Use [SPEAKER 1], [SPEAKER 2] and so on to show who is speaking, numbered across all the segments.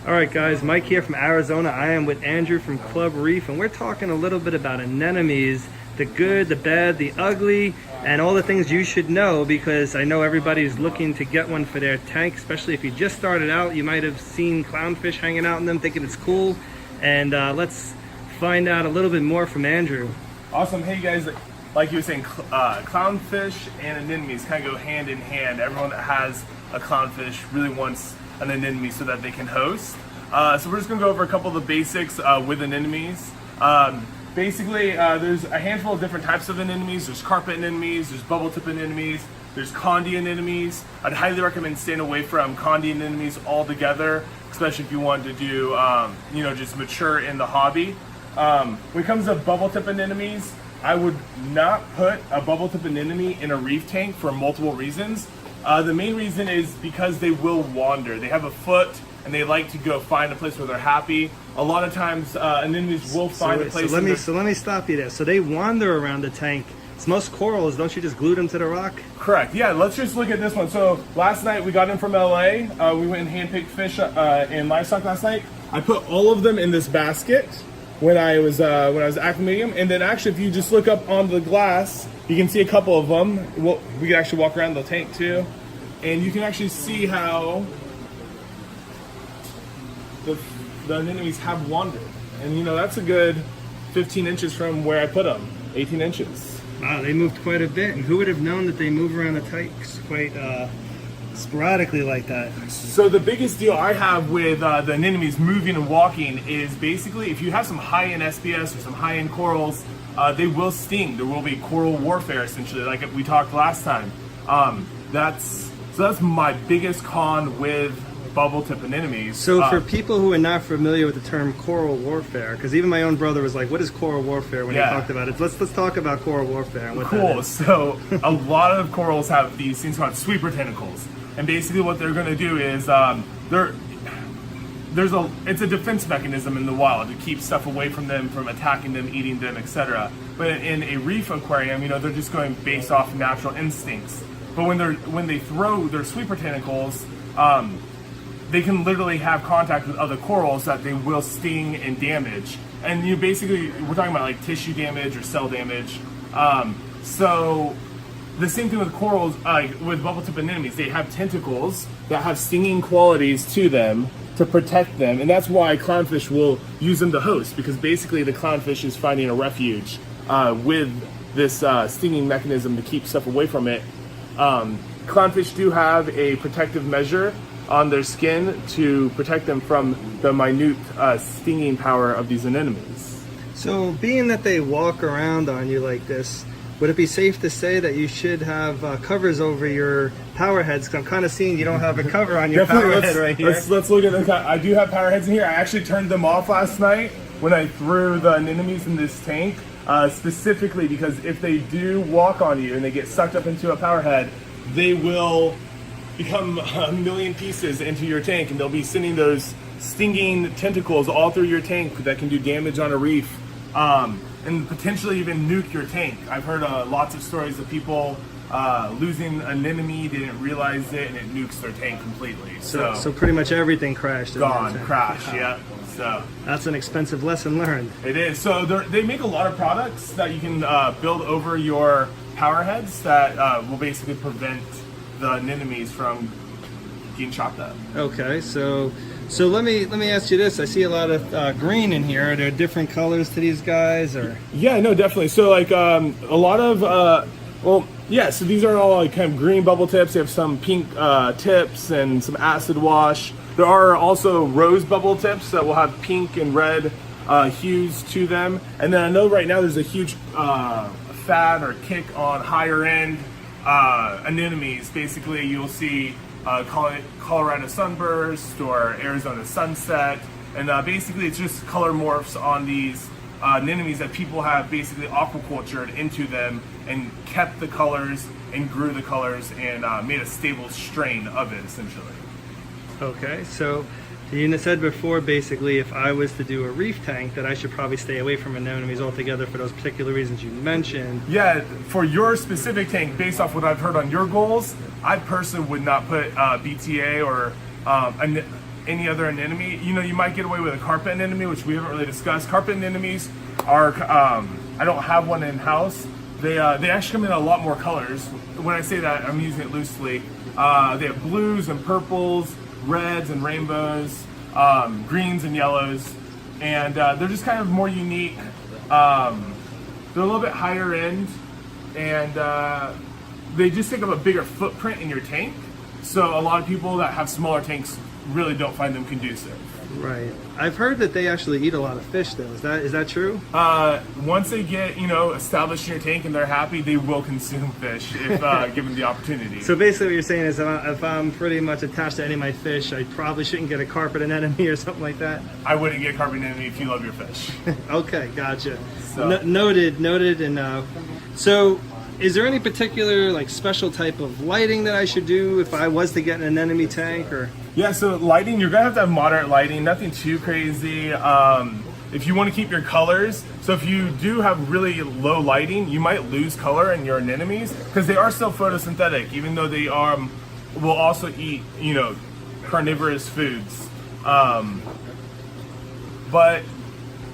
[SPEAKER 1] All right, guys, Mike here from Arizona. I am with Andrew from Club Reef, and we're talking a little bit about anemones, the good, the bad, the ugly, and all the things you should know, because I know everybody's looking to get one for their tank, especially if you just started out. You might have seen clownfish hanging out in them, thinking it's cool. And let's find out a little bit more from Andrew.
[SPEAKER 2] Awesome. Hey guys, like you were saying, clownfish and anemones kind of go hand in hand. Everyone that has a clownfish really wants an anemone so that they can host. So we're just going to go over a couple of the basics with anemones. Basically, there's a handful of different types of anemones. There's carpet anemones, there's bubble tip anemones, there's condi anemones. I'd highly recommend staying away from condi anemones altogether, especially if you want to do, just mature in the hobby. When it comes to bubble tip anemones, I would not put a bubble tip anemone in a reef tank for multiple reasons. The main reason is because they will wander. They have a foot and they like to go find a place where they're happy. A lot of times anemones will find a place.
[SPEAKER 1] So let me stop you there. So they wander around the tank. It's most corals, don't you just glue them to the rock?
[SPEAKER 2] Correct. Yeah, let's just look at this one. So last night we got in from LA. We went and handpicked fish in livestock last night. I put all of them in this basket when I was acclimating them, and then actually if you just look up on the glass, you can see a couple of them. Well, we can actually walk around the tank too, and you can actually see how the anemones have wandered. And that's a good 15 inches from where I put them, 18 inches.
[SPEAKER 1] Wow, they moved quite a bit. And who would have known that they move around the tanks quite sporadically like that?
[SPEAKER 2] So the biggest deal I have with the anemones moving and walking is basically if you have some high-end SPS or some high-end corals, they will sting. There will be coral warfare essentially, like we talked last time. That's my biggest con with bubble tip anemones.
[SPEAKER 1] So for people who are not familiar with the term coral warfare, because even my own brother was like, what is coral warfare when he talked about it? Let's talk about coral warfare and what that is.
[SPEAKER 2] So a lot of corals have these things called sweeper tentacles. And basically what they're going to do is it's a defense mechanism in the wild to keep stuff away from them, from attacking them, eating them, etc. But in a reef aquarium, they're just going based off natural instincts. But when they throw their sweeper tentacles, they can literally have contact with other corals that they will sting and damage. And basically, we're talking about like tissue damage or cell damage. So the same thing with corals, with bubble tip anemones, they have tentacles that have stinging qualities to them to protect them. And that's why clownfish will use them to host, because basically the clownfish is finding a refuge with this stinging mechanism to keep stuff away from it. Clownfish do have a protective measure on their skin to protect them from the minute stinging power of these anemones.
[SPEAKER 1] So being that they walk around on you like this, would it be safe to say that you should have covers over your power heads? Because I'm kind of seeing you don't have a cover on your power head right here.
[SPEAKER 2] Let's look at this. I do have power heads in here. I actually turned them off last night when I threw the anemones in this tank, specifically because if they do walk on you and they get sucked up into a power head, they will become a million pieces into your tank, and they'll be sending those stinging tentacles all through your tank that can do damage on a reef, and potentially even nuke your tank. I've heard lots of stories of people losing an anemone, they didn't realize it, and it nukes their tank completely.
[SPEAKER 1] So pretty much everything crashed.
[SPEAKER 2] Gone, crashed, yeah. So
[SPEAKER 1] that's an expensive lesson learned.
[SPEAKER 2] It is. So they make a lot of products that you can build over your power heads that will basically prevent the anemones from getting chopped up.
[SPEAKER 1] Okay, so let me ask you this. I see a lot of green in here. Are there different colors to these guys, or?
[SPEAKER 2] Yeah, no, definitely. So like a lot of so these are all like kind of green bubble tips. They have some pink tips and some acid wash. There are also rose bubble tips that will have pink and red hues to them. And then I know right now there's a huge fad or kick on higher end anemones. Basically, you'll see Colorado Sunburst or Arizona Sunset, and basically it's just color morphs on these anemones that people have basically aquacultured into them and kept the colors and grew the colors and made a stable strain of it essentially.
[SPEAKER 1] Okay, so you said before, basically, if I was to do a reef tank, that I should probably stay away from anemones altogether for those particular reasons you mentioned.
[SPEAKER 2] Yeah, for your specific tank, based off what I've heard on your goals, I personally would not put BTA or any other anemone. You know, you might get away with a carpet anemone, which we haven't really discussed. Carpet anemones are, I don't have one in house. They actually come in a lot more colors. When I say that, I'm using it loosely. They have blues and purples, reds and rainbows, greens and yellows, and they're just kind of more unique. They're a little bit higher end, and they just take up a bigger footprint in your tank. So a lot of people that have smaller tanks really don't find them conducive.
[SPEAKER 1] Right. I've heard that they actually eat a lot of fish, though. Is that true?
[SPEAKER 2] Once they get, you know, established in your tank and they're happy, they will consume fish if given the opportunity.
[SPEAKER 1] So basically what you're saying is if I'm pretty much attached to any of my fish, I probably shouldn't get a carpet anemone or something like that?
[SPEAKER 2] I wouldn't get carpet anemone if you love your fish.
[SPEAKER 1] Okay, gotcha.
[SPEAKER 2] So.
[SPEAKER 1] Noted. And so is there any particular like special type of lighting that I should do if I was to get an anemone tank? Or
[SPEAKER 2] yeah, so lighting, you're gonna have to have moderate lighting, nothing too crazy. If you want to keep your colors, so if you do have really low lighting, you might lose color in your anemones because they are still photosynthetic, even though they will also eat, you know, carnivorous foods. But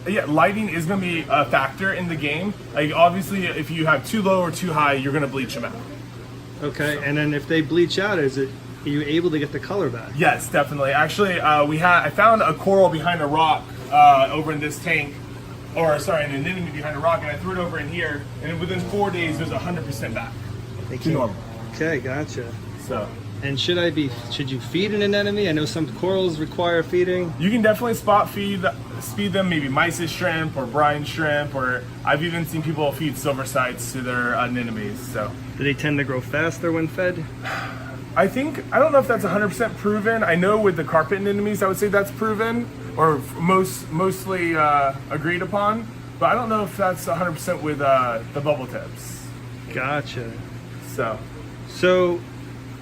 [SPEAKER 2] yeah, lighting is going to be a factor in the game. Like obviously, if you have too low or too high, you're going to bleach them out.
[SPEAKER 1] Okay, and then if they bleach out, are you able to get the color back?
[SPEAKER 2] Yes, definitely. Actually, I found a coral behind a rock over in this tank, or sorry, an anemone behind a rock, and I threw it over in here, and within 4 days, it was 100% back to normal.
[SPEAKER 1] Okay, gotcha.
[SPEAKER 2] So.
[SPEAKER 1] And should you feed an anemone? I know some corals require feeding.
[SPEAKER 2] You can definitely spot feed them, maybe mysis shrimp or brine shrimp, or I've even seen people feed silver sides to their anemones. So.
[SPEAKER 1] Do they tend to grow faster when fed?
[SPEAKER 2] I don't know if that's 100% proven. I know with the carpet anemones, I would say that's proven, or mostly agreed upon, but I don't know if that's 100% with the bubble tips.
[SPEAKER 1] Gotcha.
[SPEAKER 2] So.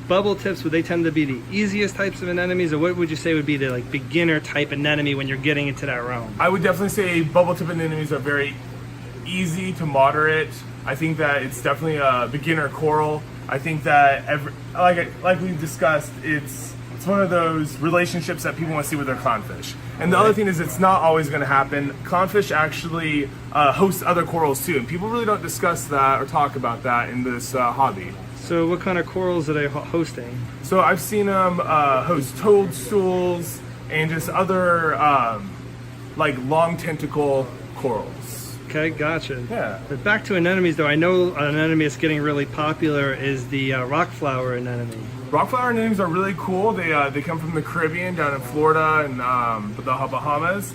[SPEAKER 1] Bubble tips, would they tend to be the easiest types of anemones, or what would you say would be the like beginner type anemone when you're getting into that realm?
[SPEAKER 2] I would definitely say bubble tip anemones are very easy to moderate. I think that it's definitely a beginner coral. I think that like we discussed, it's one of those relationships that people want to see with their clownfish. And the other thing is, it's not always going to happen. Clownfish actually host other corals too, and people really don't discuss that or talk about that in this hobby.
[SPEAKER 1] So what kind of corals are they hosting?
[SPEAKER 2] So I've seen them host toadstools and just other like long tentacle corals.
[SPEAKER 1] Okay, gotcha.
[SPEAKER 2] Yeah.
[SPEAKER 1] But back to anemones though, I know an anemone that's getting really popular is the rock flower anemone.
[SPEAKER 2] Rock flower anemones are really cool. They come from the Caribbean, down in Florida and the Bahamas.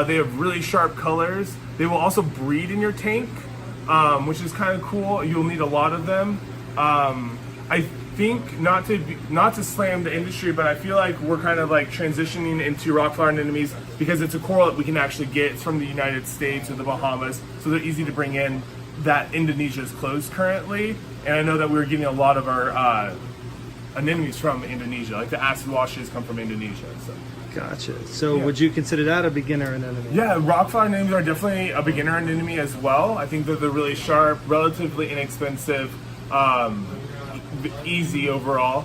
[SPEAKER 2] They have really sharp colors. They will also breed in your tank, which is kind of cool. You'll need a lot of them. I think not to slam the industry, but I feel like we're kind of like transitioning into rock flower anemones because it's a coral that we can actually get from the United States or the Bahamas, so they're easy to bring in. That Indonesia is closed currently, and I know that we're getting a lot of our anemones from Indonesia. Like the acid washes come from Indonesia. So.
[SPEAKER 1] Gotcha. So would you consider that a beginner anemone?
[SPEAKER 2] Yeah, rock flower anemones are definitely a beginner anemone as well. I think that they're really sharp, relatively inexpensive. Easy overall.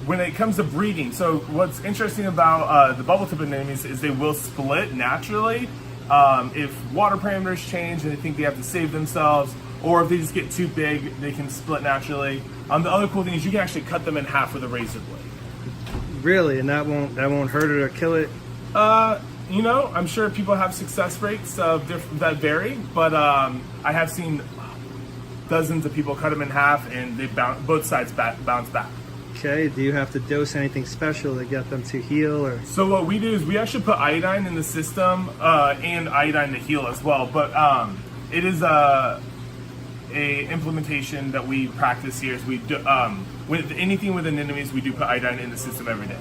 [SPEAKER 2] When it comes to breeding, so what's interesting about the bubble tip anemones is they will split naturally if water parameters change and they think they have to save themselves, or if they just get too big, they can split naturally. The other cool thing is you can actually cut them in half with a razor blade.
[SPEAKER 1] Really, and that won't hurt it or kill it?
[SPEAKER 2] You know, I'm sure people have success rates that vary, but I have seen dozens of people cut them in half and they both sides bounce back.
[SPEAKER 1] Okay, do you have to dose anything special to get them to heal? Or
[SPEAKER 2] so what we do is we actually put iodine in the system and iodine to heal as well, but it is a implementation that we practice here. Is we do, with anything with anemones, we do put iodine in the system every day.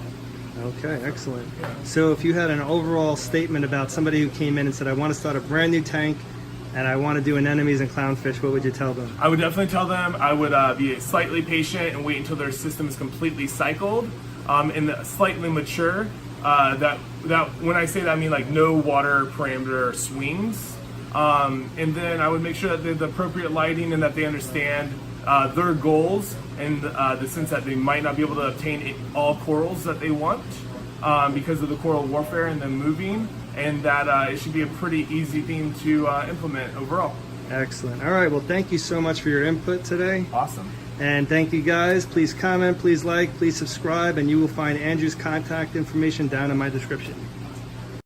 [SPEAKER 1] Okay, excellent. So if you had an overall statement about somebody who came in and said, I want to start a brand new tank and I want to do anemones and clownfish, what would you tell them?
[SPEAKER 2] I would definitely tell them I would be slightly patient and wait until their system is completely cycled and slightly mature. That when I say that, I mean like no water parameter swings. And then I would make sure that they have the appropriate lighting and that they understand their goals and the sense that they might not be able to obtain all corals that they want. because of the coral warfare and them moving, and that it should be a pretty easy theme to implement overall.
[SPEAKER 1] Excellent. All right, well, thank you so much for your input today.
[SPEAKER 2] Awesome.
[SPEAKER 1] And thank you guys. Please comment, please like, please subscribe, and you will find Andrew's contact information down in my description.